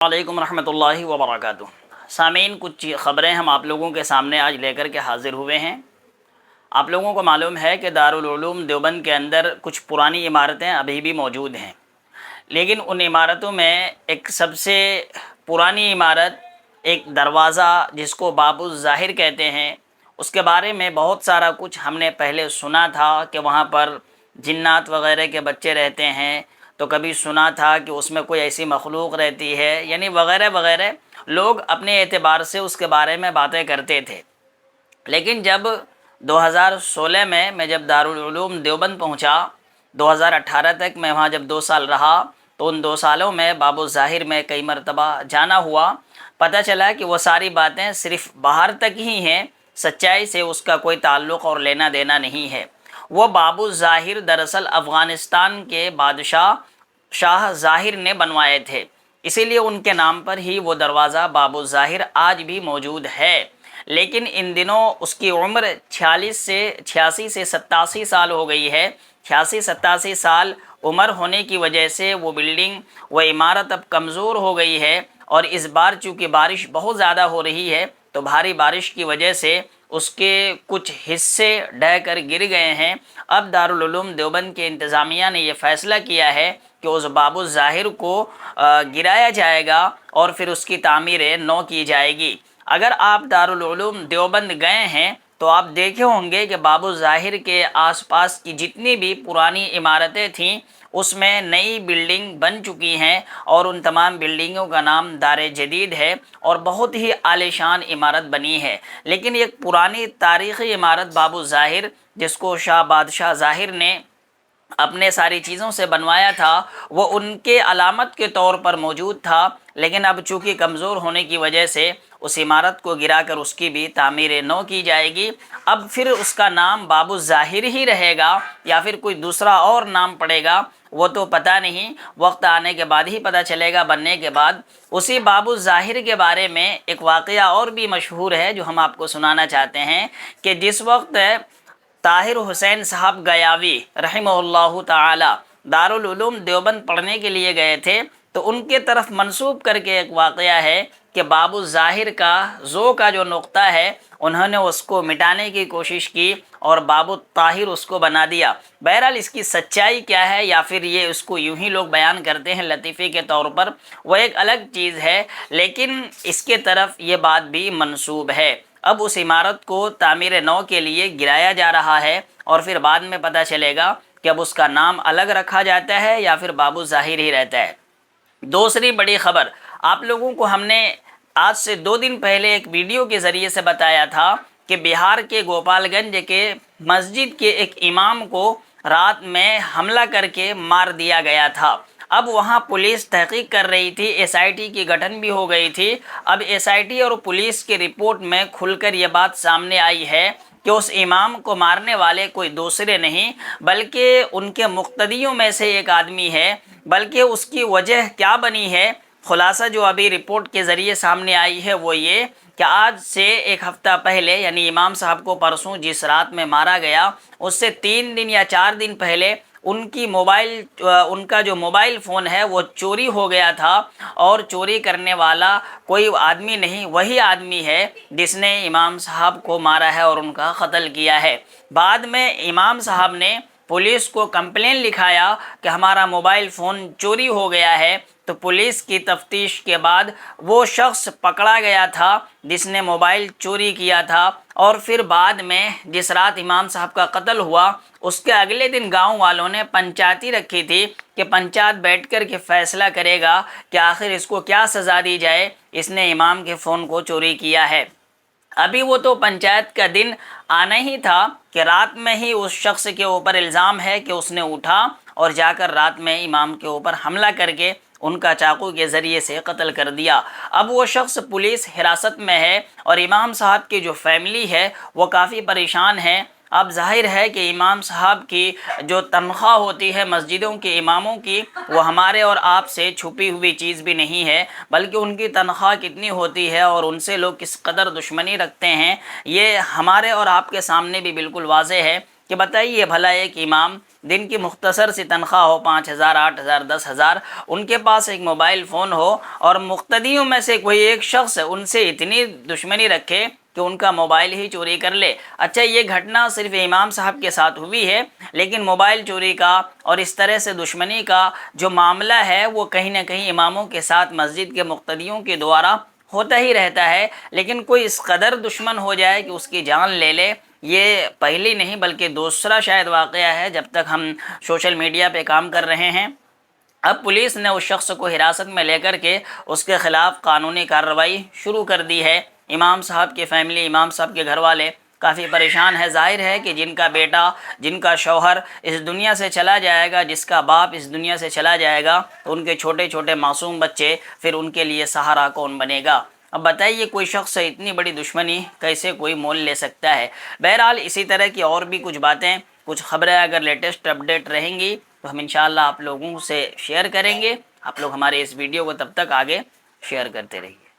وعلیکم ورحمۃ اللہ وبرکاتہ۔ سامعین، کچھ خبریں ہم آپ لوگوں کے سامنے آج لے کر کے حاضر ہوئے ہیں۔ آپ لوگوں کو معلوم ہے کہ دارالعلوم دیوبند کے اندر کچھ پرانی عمارتیں ابھی بھی موجود ہیں، لیکن ان عمارتوں میں ایک سب سے پرانی عمارت، ایک دروازہ جس کو باب الظاہر کہتے ہیں، اس کے بارے میں بہت سارا کچھ ہم نے پہلے سنا تھا کہ وہاں پر جنات وغیرہ کے بچے رہتے ہیں، تو کبھی سنا تھا کہ اس میں کوئی ایسی مخلوق رہتی ہے، یعنی وغیرہ وغیرہ لوگ اپنے اعتبار سے اس کے بارے میں باتیں کرتے تھے۔ لیکن جب 2016 میں جب دارالعلوم دیوبند پہنچا، 2018 تک میں وہاں جب 2 سال رہا، تو ان 2 سالوں میں باب الظاہر میں کئی مرتبہ جانا ہوا۔ پتہ چلا کہ وہ ساری باتیں صرف باہر تک ہی ہیں، سچائی سے اس کا کوئی تعلق اور لینا دینا نہیں ہے۔ وہ باب الظاہر دراصل افغانستان کے بادشاہ شاہ ظاہر نے بنوائے تھے، اسی لیے ان کے نام پر ہی وہ دروازہ باب الظاہر آج بھی موجود ہے۔ لیکن ان دنوں اس کی عمر 86 سے 87 سال ہو گئی ہے۔ 86-87 سال عمر ہونے کی وجہ سے وہ بلڈنگ، وہ عمارت اب کمزور ہو گئی ہے، اور اس بار چونکہ بارش بہت زیادہ ہو رہی ہے تو بھاری بارش کی وجہ سے اس کے کچھ حصے ڈھہ کر گر گئے ہیں۔ اب دارالعلوم دیوبند کے انتظامیہ نے یہ فیصلہ کیا ہے کہ اس باب الظاہر کو گرایا جائے گا اور پھر اس کی تعمیر نو کی جائے گی۔ اگر آپ دارالعلوم دیوبند گئے ہیں تو آپ دیکھے ہوں گے کہ باب الظاہر کے آس پاس کی جتنی بھی پرانی عمارتیں تھیں اس میں نئی بلڈنگ بن چکی ہیں، اور ان تمام بلڈنگوں کا نام دار جدید ہے، اور بہت ہی عالیشان عمارت بنی ہے۔ لیکن ایک پرانی تاریخی عمارت باب الظاہر، جس کو شاہ بادشاہ ظاہر نے اپنے ساری چیزوں سے بنوایا تھا، وہ ان کے علامت کے طور پر موجود تھا، لیکن اب چونکہ کمزور ہونے کی وجہ سے اس عمارت کو گرا کر اس کی بھی تعمیر نو کی جائے گی۔ اب پھر اس کا نام باب الظاہر ہی رہے گا یا پھر کوئی دوسرا اور نام پڑے گا، وہ تو پتہ نہیں، وقت آنے کے بعد ہی پتہ چلے گا، بننے کے بعد۔ اسی باب الظاہر کے بارے میں ایک واقعہ اور بھی مشہور ہے جو ہم آپ کو سنانا چاہتے ہیں، کہ جس وقت طاہر حسین صاحب گیاوی رحمہ اللہ تعالی دارالعلوم دیوبند پڑھنے کے لیے گئے تھے، تو ان کے طرف منسوب کر کے ایک واقعہ ہے کہ باب الظاہر کا ذو کا جو نقطہ ہے انہوں نے اس کو مٹانے کی کوشش کی اور باب الطاہر اس کو بنا دیا۔ بہرحال اس کی سچائی کیا ہے، یا پھر یہ اس کو یوں ہی لوگ بیان کرتے ہیں لطیفے کے طور پر، وہ ایک الگ چیز ہے، لیکن اس کے طرف یہ بات بھی منسوب ہے۔ اب اس عمارت کو تعمیر نو کے لیے گرایا جا رہا ہے، اور پھر بعد میں پتہ چلے گا کہ اب اس کا نام الگ رکھا جاتا ہے یا پھر باب الظاہر ہی رہتا ہے۔ دوسری بڑی خبر، آپ لوگوں کو ہم نے آج سے 2 دن پہلے ایک ویڈیو کے ذریعے سے بتایا تھا کہ بہار کے گوپال گنج کے مسجد کے ایک امام کو رات میں حملہ کر کے مار دیا گیا تھا۔ اب وہاں پولیس تحقیق کر رہی تھی، ایس آئی ٹی کی گٹھن بھی ہو گئی تھی۔ اب ایس آئی ٹی اور پولیس کی رپورٹ میں کھل کر یہ بات سامنے آئی ہے کہ اس امام کو مارنے والے کوئی دوسرے نہیں بلکہ ان کے مقتدیوں میں سے ایک آدمی ہے۔ بلکہ اس کی وجہ کیا بنی ہے، خلاصہ جو ابھی رپورٹ کے ذریعے سامنے آئی ہے وہ یہ کہ آج سے 1 ہفتہ پہلے، یعنی امام صاحب کو پرسوں جس رات میں مارا گیا، اس سے 3 دن یا 4 دن پہلے ان کا جو موبائل فون ہے وہ چوری ہو گیا تھا، اور چوری کرنے والا کوئی آدمی نہیں، وہی آدمی ہے جس نے امام صاحب کو مارا ہے اور ان کا قتل کیا ہے۔ بعد میں امام صاحب نے پولیس کو کمپلین لکھایا کہ ہمارا موبائل فون چوری ہو گیا ہے، تو پولیس کی تفتیش کے بعد وہ شخص پکڑا گیا تھا جس نے موبائل چوری کیا تھا، اور پھر بعد میں جس رات امام صاحب کا قتل ہوا اس کے اگلے دن گاؤں والوں نے پنچایتی رکھی تھی کہ پنچایت بیٹھ کر کے فیصلہ کرے گا کہ آخر اس کو کیا سزا دی جائے، اس نے امام کے فون کو چوری کیا ہے۔ ابھی وہ تو پنچایت کا دن آنا ہی تھا کہ رات میں ہی اس شخص کے اوپر الزام ہے کہ اس نے اٹھا اور جا کر رات میں امام کے اوپر حملہ کر کے ان کا چاقو کے ذریعے سے قتل کر دیا۔ اب وہ شخص پولیس حراست میں ہے، اور امام صاحب کی جو فیملی ہے وہ کافی پریشان ہے۔ اب ظاہر ہے کہ امام صاحب کی جو تنخواہ ہوتی ہے مسجدوں کے اماموں کی، وہ ہمارے اور آپ سے چھپی ہوئی چیز بھی نہیں ہے، بلکہ ان کی تنخواہ کتنی ہوتی ہے اور ان سے لوگ کس قدر دشمنی رکھتے ہیں، یہ ہمارے اور آپ کے سامنے بھی بالکل واضح ہے کہ بتائیے بھلا ایک امام دن کی مختصر سی تنخواہ ہو 5,000 8,000 10,000، ان کے پاس ایک موبائل فون ہو اور مقتدیوں میں سے کوئی ایک شخص ان سے اتنی دشمنی رکھے کہ ان کا موبائل ہی چوری کر لے۔ اچھا یہ گھٹنا صرف امام صاحب کے ساتھ ہوئی ہے، لیکن موبائل چوری کا اور اس طرح سے دشمنی کا جو معاملہ ہے وہ کہیں نہ کہیں اماموں کے ساتھ مسجد کے مقتدیوں کے دوارا ہوتا ہی رہتا ہے، لیکن کوئی اس قدر دشمن ہو جائے کہ اس کی جان لے لے، یہ پہلی نہیں بلکہ دوسرا شاید واقعہ ہے جب تک ہم سوشل میڈیا پہ کام کر رہے ہیں۔ اب پولیس نے اس شخص کو حراست میں لے کر کے اس کے خلاف قانونی کارروائی شروع کر دی ہے۔ امام صاحب کی فیملی، امام صاحب کے گھر والے کافی پریشان ہے۔ ظاہر ہے کہ جن کا بیٹا، جن کا شوہر اس دنیا سے چلا جائے گا، جس کا باپ اس دنیا سے چلا جائے گا، تو ان کے چھوٹے چھوٹے معصوم بچے پھر ان کے لیے سہارا کون بنے گا؟ اب بتائیے کوئی شخص اتنی بڑی دشمنی کیسے کوئی مول لے سکتا ہے؟ بہرحال اسی طرح کی اور بھی کچھ باتیں، کچھ خبریں اگر لیٹسٹ اپڈیٹ رہیں گی تو ہم انشاءاللہ آپ لوگوں سے شیئر کریں گے۔ آپ لوگ ہمارے اس ویڈیو کو تب تک آگے شیئر کرتے رہیے۔